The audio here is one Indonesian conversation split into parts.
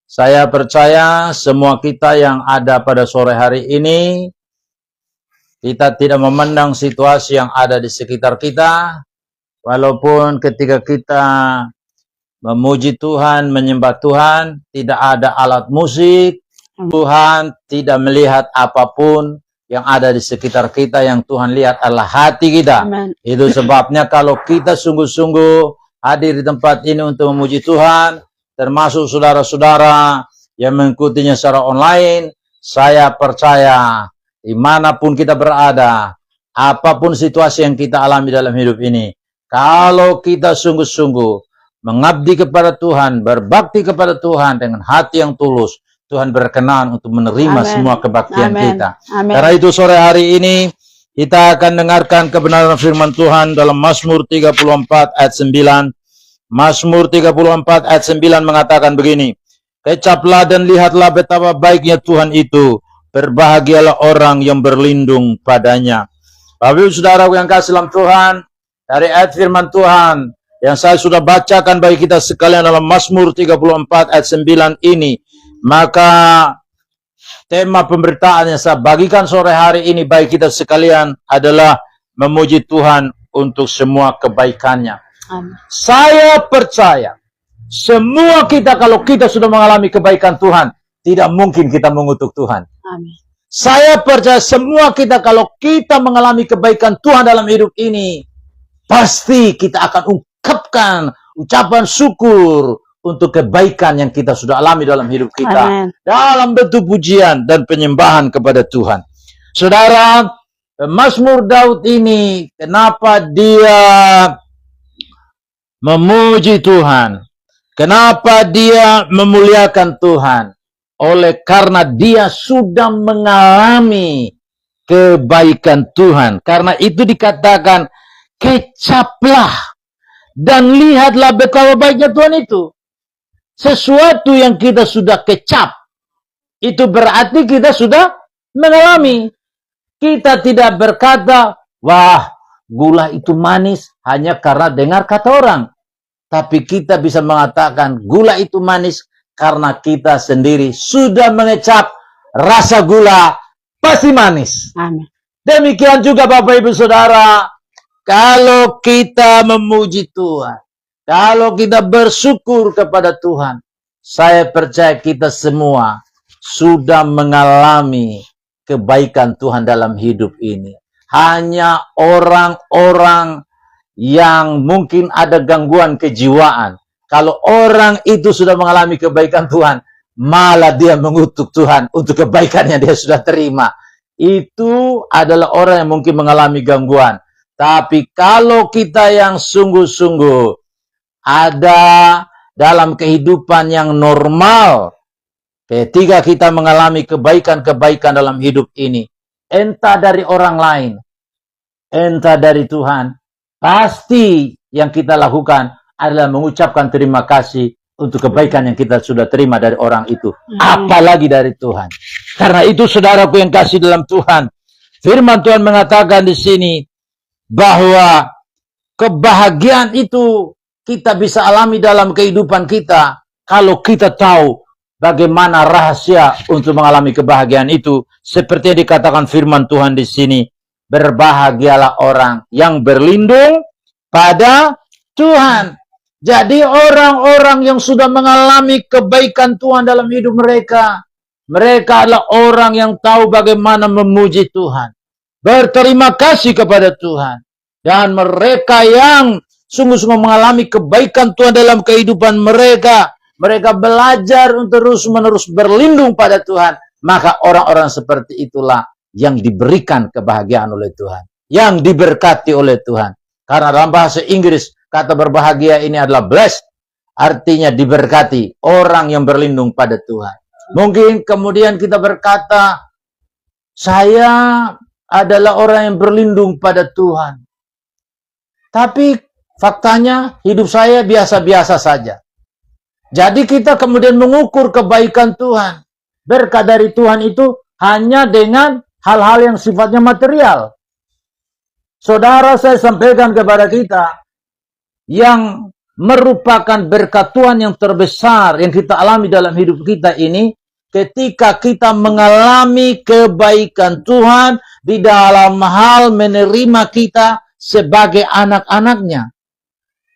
Saya percaya semua kita yang ada pada sore hari ini, kita tidak memandang situasi yang ada di sekitar kita, walaupun ketika kita memuji Tuhan, menyembah Tuhan, tidak ada alat musik, Tuhan tidak melihat apapun yang ada di sekitar kita, yang Tuhan lihat adalah hati kita. Amen. Itu sebabnya kalau kita sungguh-sungguh hadir di tempat ini untuk memuji Tuhan, termasuk saudara-saudara yang mengikutinya secara online, saya percaya dimanapun kita berada, apapun situasi yang kita alami dalam hidup ini, kalau kita sungguh-sungguh mengabdi kepada Tuhan, berbakti kepada Tuhan dengan hati yang tulus, Tuhan berkenan untuk menerima semua kebaktian kita. Karena itu sore hari ini kita akan dengarkan kebenaran firman Tuhan dalam Mazmur 34 ayat 9. Mazmur 34 ayat 9 mengatakan begini, kecaplah dan lihatlah betapa baiknya Tuhan itu, berbahagialah orang yang berlindung padanya. Bapak Ibu Saudara yang kasih dalam Tuhan, dari ayat firman Tuhan yang saya sudah bacakan bagi kita sekalian dalam Mazmur 34 ayat 9 ini, maka tema pemberitaan yang saya bagikan sore hari ini bagi kita sekalian adalah memuji Tuhan untuk semua kebaikannya. Amen. Saya percaya semua kita, kalau kita sudah mengalami kebaikan Tuhan, tidak mungkin kita mengutuk Tuhan. Amen. Saya percaya semua kita, kalau kita mengalami kebaikan Tuhan dalam hidup ini, pasti kita akan ungkapkan ucapan syukur untuk kebaikan yang kita sudah alami dalam hidup kita. Amen. Dalam bentuk pujian dan penyembahan kepada Tuhan. Saudara, Mazmur Daud ini, kenapa dia memuji Tuhan? Kenapa dia memuliakan Tuhan? Oleh karena dia sudah mengalami kebaikan Tuhan. Karena itu dikatakan, kecaplah dan lihatlah betapa baiknya Tuhan itu. Sesuatu yang kita sudah kecap, itu berarti kita sudah mengalami. Kita tidak berkata, wah, gula itu manis hanya karena dengar kata orang. Tapi kita bisa mengatakan gula itu manis karena kita sendiri sudah mengecap rasa gula pasti manis. Amen. Demikian juga Bapak Ibu Saudara, kalau kita memuji Tuhan, kalau kita bersyukur kepada Tuhan, saya percaya kita semua sudah mengalami kebaikan Tuhan dalam hidup ini. Hanya orang-orang yang mungkin ada gangguan kejiwaan, kalau orang itu sudah mengalami kebaikan Tuhan, malah dia mengutuk Tuhan untuk kebaikan yang dia sudah terima. Itu adalah orang yang mungkin mengalami gangguan. Tapi kalau kita yang sungguh-sungguh ada dalam kehidupan yang normal, ketika kita mengalami kebaikan-kebaikan dalam hidup ini, entah dari orang lain, entah dari Tuhan, pasti yang kita lakukan adalah mengucapkan terima kasih untuk kebaikan yang kita sudah terima dari orang itu. Apalagi dari Tuhan. Karena itu saudaraku yang kasih dalam Tuhan, firman Tuhan mengatakan di sini bahwa kebahagiaan itu kita bisa alami dalam kehidupan kita kalau kita tahu bagaimana rahasia untuk mengalami kebahagiaan itu. Seperti yang dikatakan firman Tuhan di sini, berbahagialah orang yang berlindung pada Tuhan. Jadi orang-orang yang sudah mengalami kebaikan Tuhan dalam hidup mereka, mereka adalah orang yang tahu bagaimana memuji Tuhan, berterima kasih kepada Tuhan. Dan mereka yang sungguh-sungguh mengalami kebaikan Tuhan dalam kehidupan mereka, mereka belajar untuk terus-menerus berlindung pada Tuhan. Maka orang-orang seperti itulah yang diberikan kebahagiaan oleh Tuhan, yang diberkati oleh Tuhan. Karena dalam bahasa Inggris, kata berbahagia ini adalah blessed, artinya diberkati, orang yang berlindung pada Tuhan. Mungkin kemudian kita berkata, saya adalah orang yang berlindung pada Tuhan. Tapi faktanya hidup saya biasa-biasa saja. Jadi kita kemudian mengukur kebaikan Tuhan, berkat dari Tuhan itu hanya dengan hal-hal yang sifatnya material. Saudara, saya sampaikan kepada kita, yang merupakan berkat Tuhan yang terbesar yang kita alami dalam hidup kita ini ketika kita mengalami kebaikan Tuhan di dalam hal menerima kita sebagai anak-anaknya.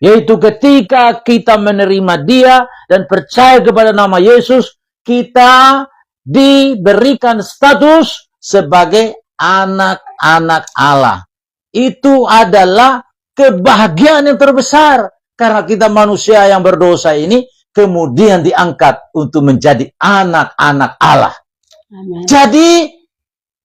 Yaitu ketika kita menerima Dia dan percaya kepada nama Yesus, kita diberikan status sebagai anak-anak Allah. Itu adalah kebahagiaan yang terbesar. Karena kita manusia yang berdosa ini kemudian diangkat untuk menjadi anak-anak Allah. Amin. Jadi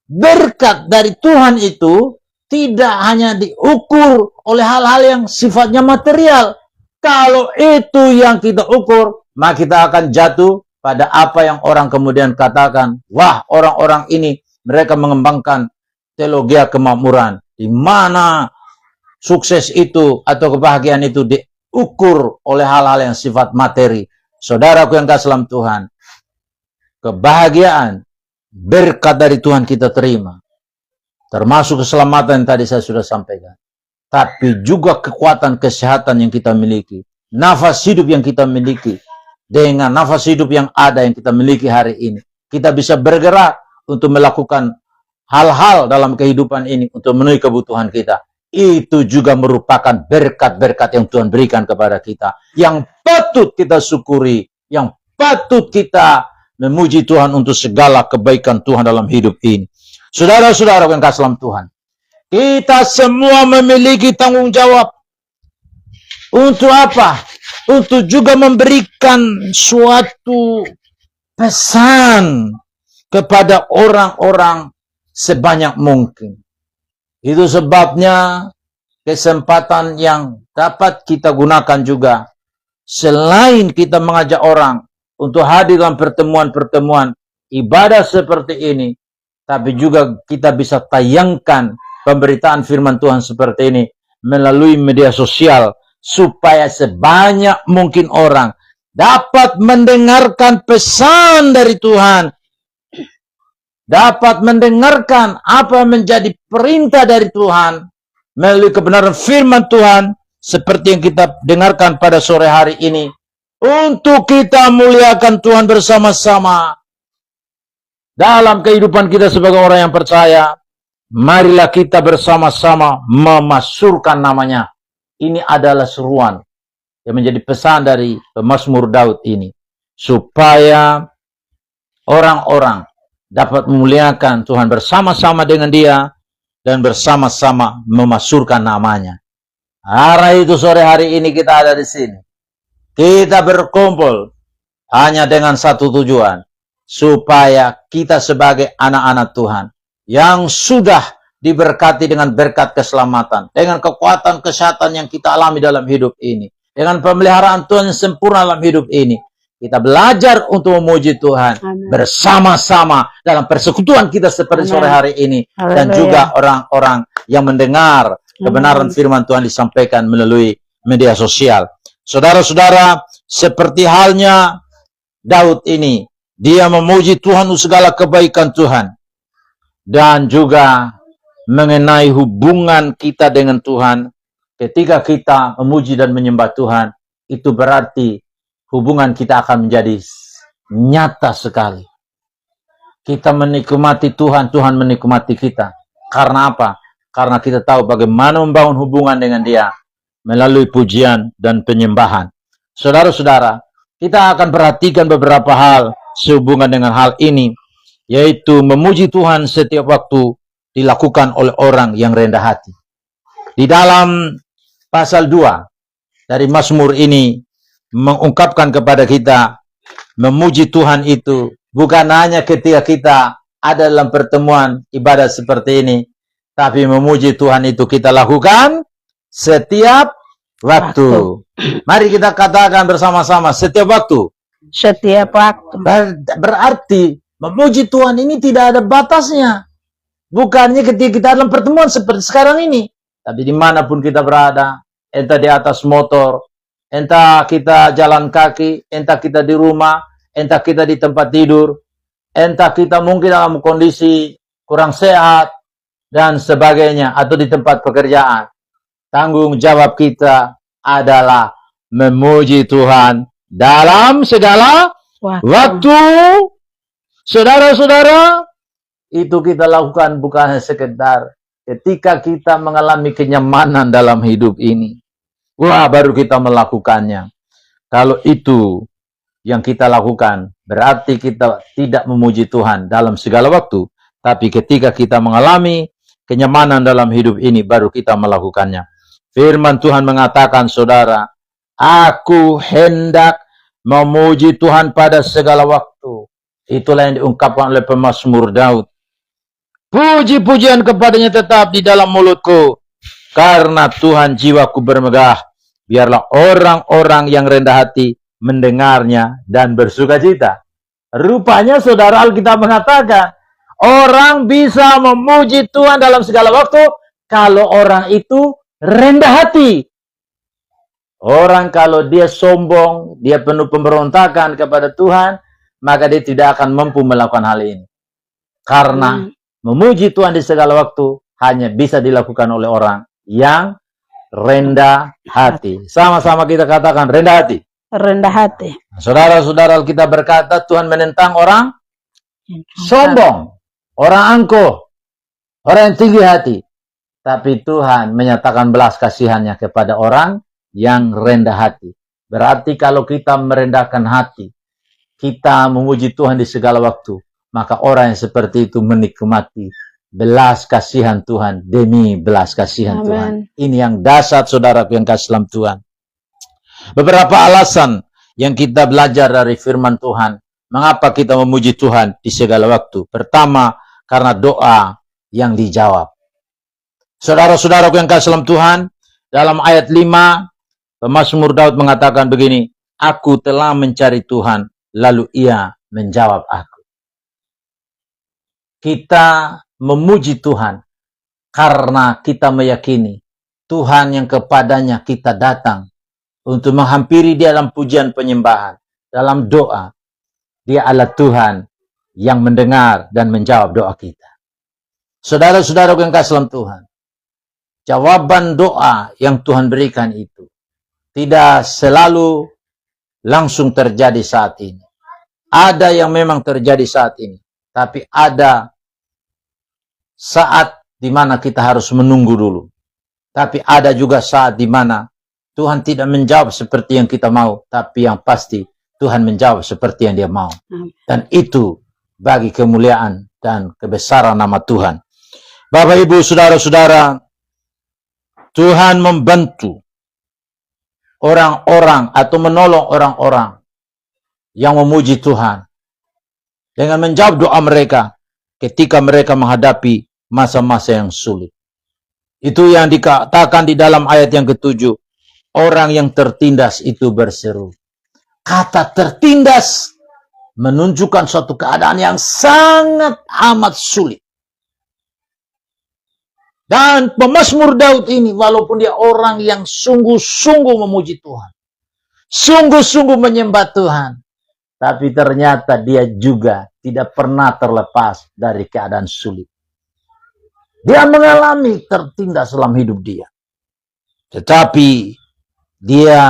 berkat dari Tuhan itu tidak hanya diukur oleh hal-hal yang sifatnya material. Kalau itu yang kita ukur, maka kita akan jatuh pada apa yang orang kemudian katakan, wah, orang-orang ini mereka mengembangkan teologi kemakmuran. Di mana sukses itu atau kebahagiaan itu diukur oleh hal-hal yang sifat materi. Saudaraku yang kasih dalam Tuhan, kebahagiaan, berkat dari Tuhan kita terima. Termasuk keselamatan yang tadi saya sudah sampaikan. Tapi juga kekuatan kesehatan yang kita miliki. Nafas hidup yang kita miliki. Dengan nafas hidup yang ada yang kita miliki hari ini. Kita bisa bergerak untuk melakukan hal-hal dalam kehidupan ini. Untuk memenuhi kebutuhan kita. Itu juga merupakan berkat-berkat yang Tuhan berikan kepada kita. Yang patut kita syukuri. Yang patut kita memuji Tuhan untuk segala kebaikan Tuhan dalam hidup ini. Saudara-saudara yang kasih dalam Tuhan. Kita semua memiliki tanggung jawab. Untuk apa? Untuk juga memberikan suatu pesan kepada orang-orang sebanyak mungkin. Itu sebabnya kesempatan yang dapat kita gunakan juga. Selain kita mengajak orang untuk hadir dalam pertemuan-pertemuan ibadah seperti ini. Tapi juga kita bisa tayangkan pemberitaan firman Tuhan seperti ini melalui media sosial supaya sebanyak mungkin orang dapat mendengarkan pesan dari Tuhan, dapat mendengarkan apa menjadi perintah dari Tuhan melalui kebenaran firman Tuhan seperti yang kita dengarkan pada sore hari ini untuk kita muliakan Tuhan bersama-sama. Dalam kehidupan kita sebagai orang yang percaya, marilah kita bersama-sama memasyurkan namanya. Ini adalah seruan yang menjadi pesan dari pemazmur Daud ini. Supaya orang-orang dapat memuliakan Tuhan bersama-sama dengan Dia dan bersama-sama memasyurkan namanya. Karena itu sore hari ini kita ada di sini. Kita berkumpul hanya dengan satu tujuan. Supaya kita sebagai anak-anak Tuhan yang sudah diberkati dengan berkat keselamatan, dengan kekuatan kesehatan yang kita alami dalam hidup ini, dengan pemeliharaan Tuhan yang sempurna dalam hidup ini, kita belajar untuk memuji Tuhan. Amen. Bersama-sama dalam persekutuan kita seperti sore hari ini. Amen. Dan juga orang-orang yang mendengar kebenaran firman Tuhan disampaikan melalui media sosial. Saudara-saudara, seperti halnya Daud ini, dia memuji Tuhan untuk segala kebaikan Tuhan. Dan juga mengenai hubungan kita dengan Tuhan. Ketika kita memuji dan menyembah Tuhan, itu berarti hubungan kita akan menjadi nyata sekali. Kita menikmati Tuhan, Tuhan menikmati kita. Karena apa? Karena kita tahu bagaimana membangun hubungan dengan Dia melalui pujian dan penyembahan. Saudara-saudara, kita akan perhatikan beberapa hal sehubungan dengan hal ini, yaitu memuji Tuhan setiap waktu dilakukan oleh orang yang rendah hati. Di dalam pasal 2 dari Mazmur ini mengungkapkan kepada kita memuji Tuhan itu bukan hanya ketika kita ada dalam pertemuan ibadah seperti ini, tapi memuji Tuhan itu kita lakukan setiap waktu. Mari kita katakan bersama-sama, setiap waktu. Setiap waktu. Berarti memuji Tuhan ini tidak ada batasnya. Bukannya ketika kita dalam pertemuan seperti sekarang ini. Tapi dimanapun kita berada. Entah di atas motor. Entah kita jalan kaki. Entah kita di rumah. Entah kita di tempat tidur. Entah kita mungkin dalam kondisi kurang sehat. Dan sebagainya. Atau di tempat pekerjaan. Tanggung jawab kita adalah memuji Tuhan dalam segala waktu. Saudara-saudara, itu kita lakukan bukan sekedar ketika kita mengalami kenyamanan dalam hidup ini. Wah, baru kita melakukannya. Kalau itu yang kita lakukan, berarti kita tidak memuji Tuhan dalam segala waktu. Tapi ketika kita mengalami kenyamanan dalam hidup ini, baru kita melakukannya. Firman Tuhan mengatakan, saudara, aku hendak memuji Tuhan pada segala waktu. Itulah yang diungkapkan oleh pemazmur Daud. Puji-pujian kepadanya tetap di dalam mulutku, karena Tuhan jiwaku bermegah. Biarlah orang-orang yang rendah hati mendengarnya dan bersuka cita. Rupanya saudara, Alkitab mengatakan, orang bisa memuji Tuhan dalam segala waktu kalau orang itu rendah hati. Orang kalau dia sombong, dia penuh pemberontakan kepada Tuhan, maka dia tidak akan mampu melakukan hal ini. Karena memuji Tuhan di segala waktu hanya bisa dilakukan oleh orang yang rendah hati. Sama-sama kita katakan rendah hati. Rendah hati. Saudara-saudara, kita berkata Tuhan menentang orang sombong, orang angkuh, orang yang tinggi hati. Tapi Tuhan menyatakan belas kasihannya kepada orang yang rendah hati. Berarti kalau kita merendahkan hati, kita memuji Tuhan di segala waktu, maka orang yang seperti itu menikmati belas kasihan Tuhan demi belas kasihan Tuhan. Ini yang dasar saudaraku yang kasih dalam Tuhan. Beberapa alasan yang kita belajar dari firman Tuhan, mengapa kita memuji Tuhan di segala waktu. Pertama, karena doa yang dijawab. Saudara-saudaraku yang kasih dalam Tuhan, dalam ayat 5, pemazmur Daud mengatakan begini, aku telah mencari Tuhan, lalu ia menjawab aku. Kita memuji Tuhan karena kita meyakini Tuhan yang kepadanya kita datang untuk menghampiri Dia dalam pujian penyembahan, dalam doa. Dia adalah Tuhan yang mendengar dan menjawab doa kita. Saudara-saudara yang kasih dalam Tuhan, jawaban doa yang Tuhan berikan itu tidak selalu langsung terjadi saat ini. Ada yang memang terjadi saat ini, tapi ada saat di mana kita harus menunggu dulu. Tapi ada juga saat di mana Tuhan tidak menjawab seperti yang kita mau, tapi yang pasti Tuhan menjawab seperti yang Dia mau. Dan itu bagi kemuliaan dan kebesaran nama Tuhan. Bapak, Ibu, saudara-saudara, Tuhan membantu orang-orang atau menolong orang-orang yang memuji Tuhan dengan menjawab doa mereka ketika mereka menghadapi masa-masa yang sulit. Itu yang dikatakan di dalam ayat yang ke-7. Orang yang tertindas itu berseru. Kata tertindas menunjukkan suatu keadaan yang sangat amat sulit. Dan pemazmur Daud ini, walaupun dia orang yang sungguh-sungguh memuji Tuhan, sungguh-sungguh menyembah Tuhan, tapi ternyata dia juga tidak pernah terlepas dari keadaan sulit. Dia mengalami tertindas dalam hidup dia. Tetapi dia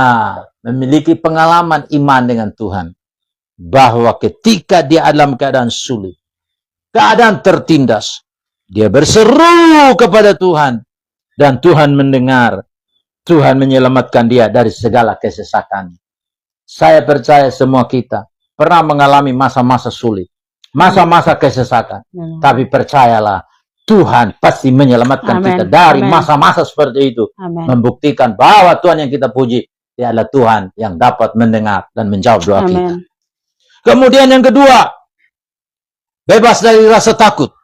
memiliki pengalaman iman dengan Tuhan. Bahwa ketika dia dalam keadaan sulit, keadaan tertindas, dia berseru kepada Tuhan. Dan Tuhan mendengar. Tuhan menyelamatkan dia dari segala kesesakan. Saya percaya semua kita pernah mengalami masa-masa sulit. Masa-masa kesesakan. Tapi percayalah, Tuhan pasti menyelamatkan kita dari masa-masa seperti itu. Membuktikan bahwa Tuhan yang kita puji, Dia adalah Tuhan yang dapat mendengar dan menjawab doa kita. Kemudian yang kedua, bebas dari rasa takut.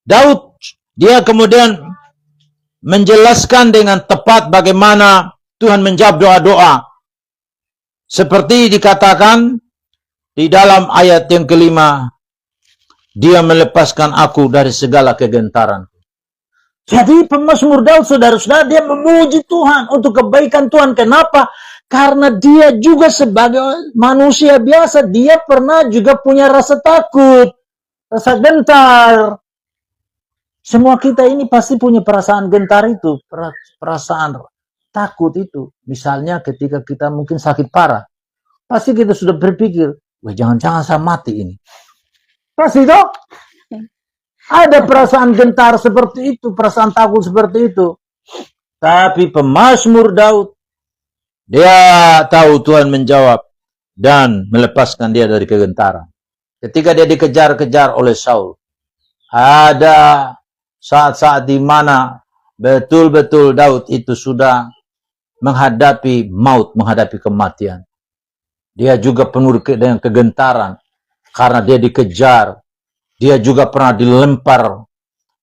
Daud, dia kemudian menjelaskan dengan tepat bagaimana Tuhan menjawab doa-doa. Seperti dikatakan di dalam ayat yang ke-5, Dia melepaskan aku dari segala kegentaran. Jadi pemazmur Daud, saudara-saudara, dia memuji Tuhan untuk kebaikan Tuhan. Kenapa? Karena dia juga sebagai manusia biasa, dia pernah juga punya rasa takut, rasa gentar. Semua kita ini pasti punya perasaan gentar itu, perasaan takut itu, misalnya ketika kita mungkin sakit parah, pasti kita sudah berpikir, wah jangan-jangan saya mati ini. Pasti toh? Ada perasaan gentar seperti itu, perasaan takut seperti itu. Tapi pemazmur Daud, dia tahu Tuhan menjawab dan melepaskan dia dari kegentaran. Ketika dia dikejar-kejar oleh Saul, ada saat-saat di mana betul-betul Daud itu sudah menghadapi maut, menghadapi kematian. Dia juga penuh dengan kegentaran karena dia dikejar. Dia juga pernah dilempar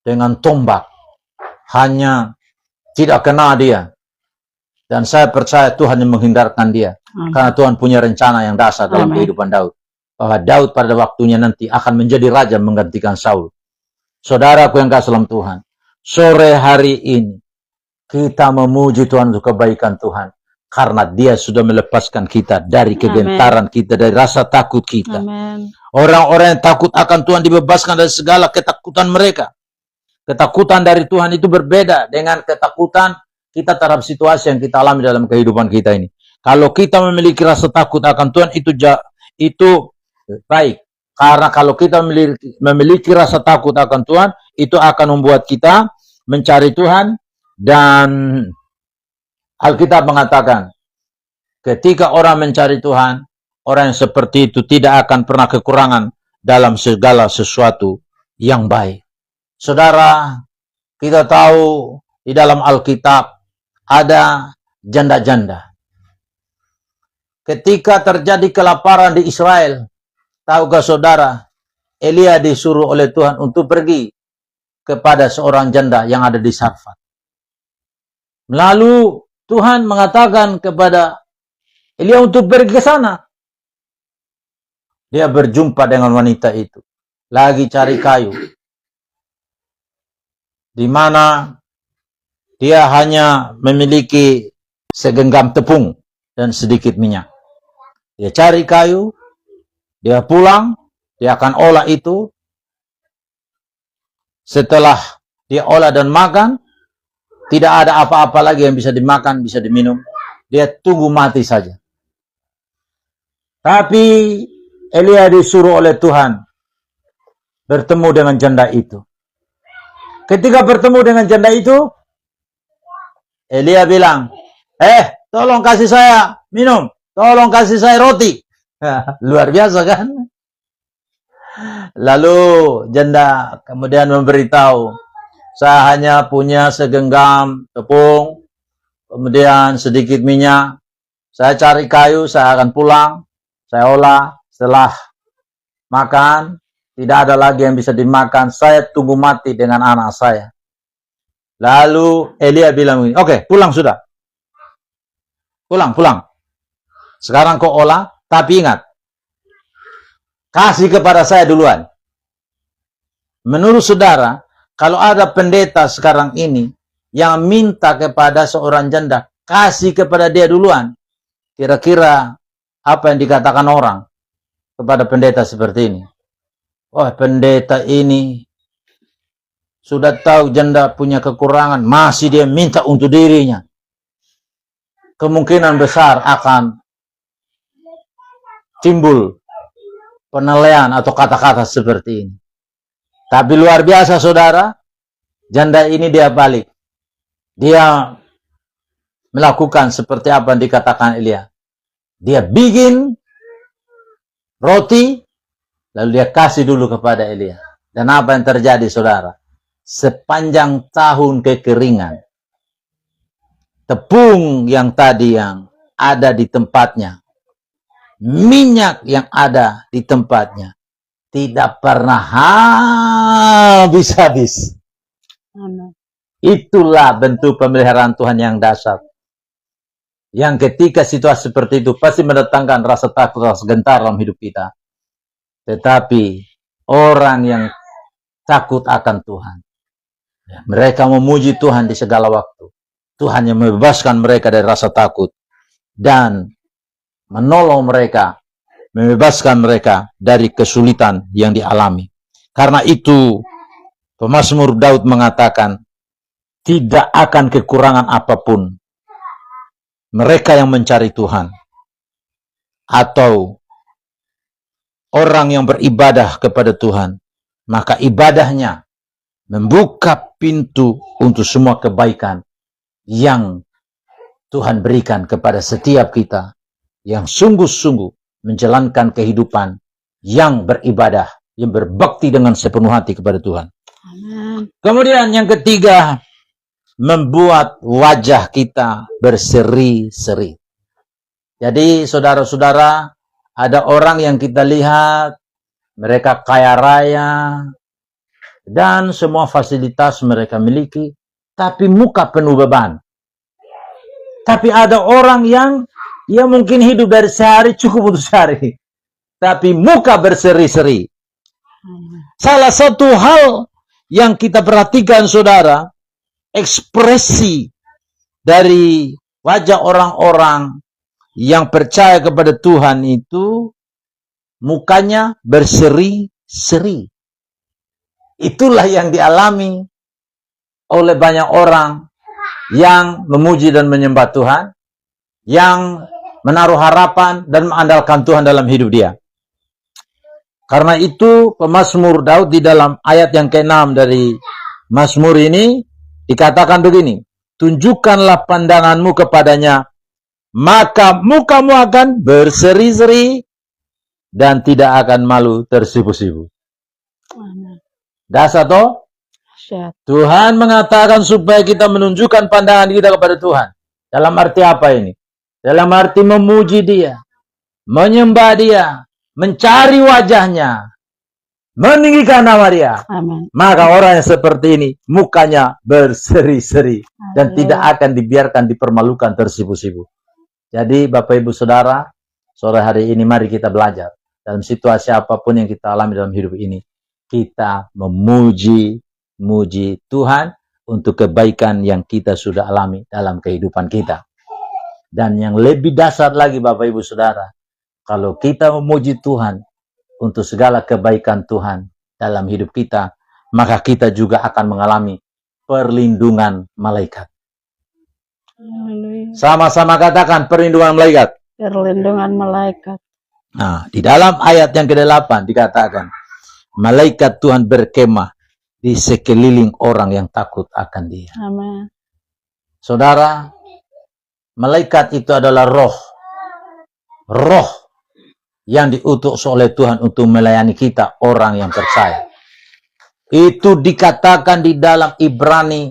dengan tombak. Hanya tidak kena dia. Dan saya percaya Tuhan yang menghindarkan dia. Karena Tuhan punya rencana yang dasar dalam kehidupan Daud. Bahwa Daud pada waktunya nanti akan menjadi raja menggantikan Saul. Saudaraku yang kasih dalam Tuhan, sore hari ini kita memuji Tuhan untuk kebaikan Tuhan. Karena dia sudah melepaskan kita dari kegentaran kita, dari rasa takut kita. Orang-orang yang takut akan Tuhan dibebaskan dari segala ketakutan mereka. Ketakutan dari Tuhan itu berbeda dengan ketakutan kita terhadap situasi yang kita alami dalam kehidupan kita ini. Kalau kita memiliki rasa takut akan Tuhan, itu baik. Karena kalau kita memiliki rasa takut akan Tuhan, itu akan membuat kita mencari Tuhan. Dan Alkitab mengatakan, ketika orang mencari Tuhan, orang yang seperti itu tidak akan pernah kekurangan dalam segala sesuatu yang baik. Saudara, kita tahu di dalam Alkitab ada janda-janda. Ketika terjadi kelaparan di Israel, tahukah saudara, Elia disuruh oleh Tuhan untuk pergi kepada seorang janda yang ada di Sarfat. Lalu Tuhan mengatakan kepada Elia untuk pergi ke sana. Dia berjumpa dengan wanita itu. Lagi cari kayu. Di mana dia hanya memiliki segenggam tepung dan sedikit minyak. Dia cari kayu. Dia pulang. Dia akan olah itu. Setelah dia olah dan makan, tidak ada apa-apa lagi yang bisa dimakan, bisa diminum. Dia tunggu mati saja. Tapi Elia disuruh oleh Tuhan bertemu dengan janda itu. Ketika bertemu dengan janda itu, Elia bilang, tolong kasih saya minum, tolong kasih saya roti. Luar biasa kan? Lalu janda kemudian memberitahu, saya hanya punya segenggam tepung, kemudian sedikit minyak. Saya cari kayu, saya akan pulang, saya olah. Setelah makan, tidak ada lagi yang bisa dimakan. Saya tunggu mati dengan anak saya. Lalu Elia bilang, oke, pulang sudah. Pulang. Sekarang kau olah, tapi ingat, kasih kepada saya duluan. Menurut saudara, kalau ada pendeta sekarang ini yang minta kepada seorang janda, kasih kepada dia duluan. Kira-kira apa yang dikatakan orang kepada pendeta seperti ini? Oh, pendeta ini sudah tahu janda punya kekurangan, masih dia minta untuk dirinya. Kemungkinan besar akan timbul penilaian atau kata-kata seperti ini. Tapi luar biasa saudara, janda ini dia balik. Dia melakukan seperti apa yang dikatakan Elia. Dia bikin roti, lalu dia kasih dulu kepada Elia. Dan apa yang terjadi saudara? Sepanjang tahun kekeringan, tepung yang tadi yang ada di tempatnya, minyak yang ada di tempatnya, tidak pernah habis-habis. Itulah bentuk pemeliharaan Tuhan yang dasar. Yang ketika situasi seperti itu pasti mendatangkan rasa takut, rasa gentar dalam hidup kita. Tetapi orang yang takut akan Tuhan, mereka memuji Tuhan di segala waktu. Tuhan yang membebaskan mereka dari rasa takut dan menolong mereka, membebaskan mereka dari kesulitan yang dialami. Karena itu pemazmur Daud mengatakan, tidak akan kekurangan apapun mereka yang mencari Tuhan, atau orang yang beribadah kepada Tuhan, maka ibadahnya membuka pintu untuk semua kebaikan yang Tuhan berikan kepada setiap kita yang sungguh-sungguh menjalankan kehidupan yang beribadah, yang berbakti dengan sepenuh hati kepada Tuhan. Amin. Kemudian yang ketiga, membuat wajah kita berseri-seri. Jadi saudara-saudara, ada orang yang kita lihat, mereka kaya raya, dan semua fasilitas mereka miliki, tapi muka penuh beban. Tapi ada orang yang mungkin hidup dari sehari cukup untuk sehari, tapi muka berseri-seri. Salah satu hal yang kita perhatikan, saudara, ekspresi dari wajah orang-orang yang percaya kepada Tuhan itu mukanya berseri-seri. Itulah yang dialami oleh banyak orang yang memuji dan menyembah Tuhan, yang menaruh harapan dan mengandalkan Tuhan dalam hidup dia. Karena itu pemazmur Daud di dalam ayat yang ke-6 dari Mazmur ini dikatakan begini, tunjukkanlah pandanganmu kepadanya, maka mukamu akan berseri-seri dan tidak akan malu tersipu-sipu. Dasar toh? Tuhan mengatakan supaya kita menunjukkan pandangan kita kepada Tuhan. Dalam arti apa ini? Dalam arti memuji Dia, menyembah Dia, mencari wajahnya, meninggikan nama Dia. Amin. Maka orang yang seperti ini mukanya berseri-seri dan tidak akan dibiarkan dipermalukan tersipu-sipu. Jadi Bapak Ibu Saudara, sore hari ini mari kita belajar dalam situasi apapun yang kita alami dalam hidup ini, kita memuji Tuhan untuk kebaikan yang kita sudah alami dalam kehidupan kita. Dan yang lebih dasar lagi Bapak Ibu Saudara, kalau kita memuji Tuhan untuk segala kebaikan Tuhan dalam hidup kita, maka kita juga akan mengalami perlindungan malaikat. Sama-sama katakan perlindungan malaikat. Perlindungan malaikat. Nah, di dalam ayat yang ke-8 dikatakan, malaikat Tuhan berkemah di sekeliling orang yang takut akan Dia. Amin. Saudara, malaikat itu adalah roh yang diutus oleh Tuhan untuk melayani kita, orang yang percaya. Itu dikatakan di dalam Ibrani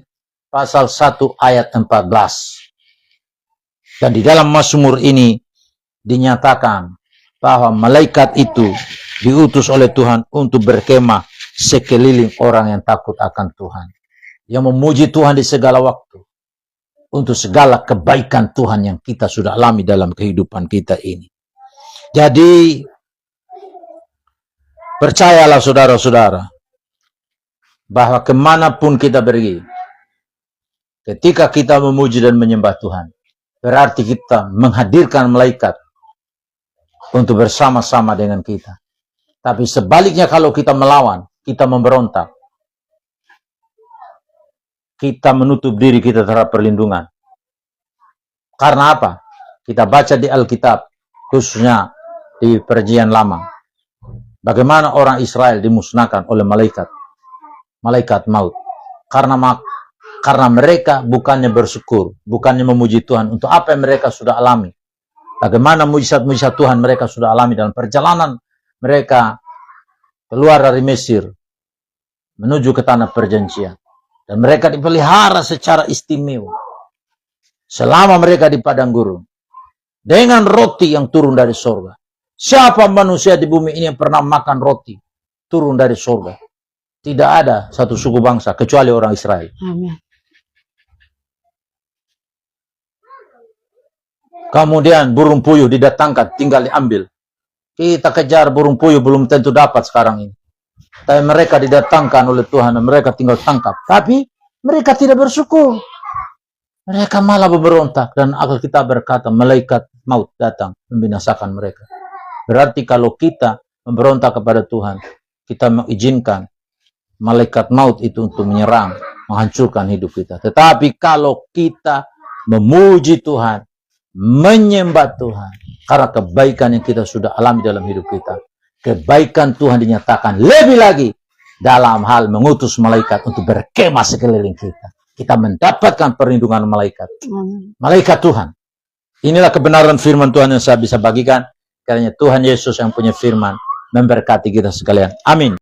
pasal 1 ayat 14. Dan di dalam Mazmur ini dinyatakan bahwa malaikat itu diutus oleh Tuhan untuk berkemah sekeliling orang yang takut akan Tuhan, yang memuji Tuhan di segala waktu untuk segala kebaikan Tuhan yang kita sudah alami dalam kehidupan kita ini. Jadi percayalah saudara-saudara bahwa kemanapun kita pergi, ketika kita memuji dan menyembah Tuhan, berarti kita menghadirkan malaikat untuk bersama-sama dengan kita. Tapi sebaliknya kalau kita melawan, kita memberontak, kita menutup diri kita terhadap perlindungan. Karena apa? Kita baca di Alkitab, khususnya di Perjanjian Lama, bagaimana orang Israel dimusnahkan oleh malaikat maut. Karena mereka bukannya bersyukur, bukannya memuji Tuhan untuk apa yang mereka sudah alami. Bagaimana mujizat-mujizat Tuhan mereka sudah alami dalam perjalanan mereka keluar dari Mesir menuju ke tanah perjanjian. Dan mereka dipelihara secara istimewa selama mereka di padang gurun dengan roti yang turun dari surga. Siapa manusia di bumi ini yang pernah makan roti turun dari surga? Tidak ada satu suku bangsa kecuali orang Israel. Amin. Kemudian burung puyuh didatangkan, tinggal diambil. Kita kejar burung puyuh belum tentu dapat sekarang ini. Tapi mereka didatangkan oleh Tuhan dan mereka tinggal tangkap. Tapi mereka tidak bersyukur. Mereka malah memberontak. Dan Alkitab berkata, malaikat maut datang membinasakan mereka. Berarti kalau kita memberontak kepada Tuhan, kita mengizinkan malaikat maut itu untuk menyerang, menghancurkan hidup kita. Tetapi kalau kita memuji Tuhan, menyembah Tuhan. Karena kebaikan yang kita sudah alami dalam hidup kita. Kebaikan Tuhan dinyatakan lebih lagi dalam hal mengutus malaikat untuk berkemah sekeliling kita. Kita mendapatkan perlindungan malaikat. Malaikat Tuhan. Inilah kebenaran firman Tuhan yang saya bisa bagikan. Karena Tuhan Yesus yang punya firman memberkati kita sekalian. Amin.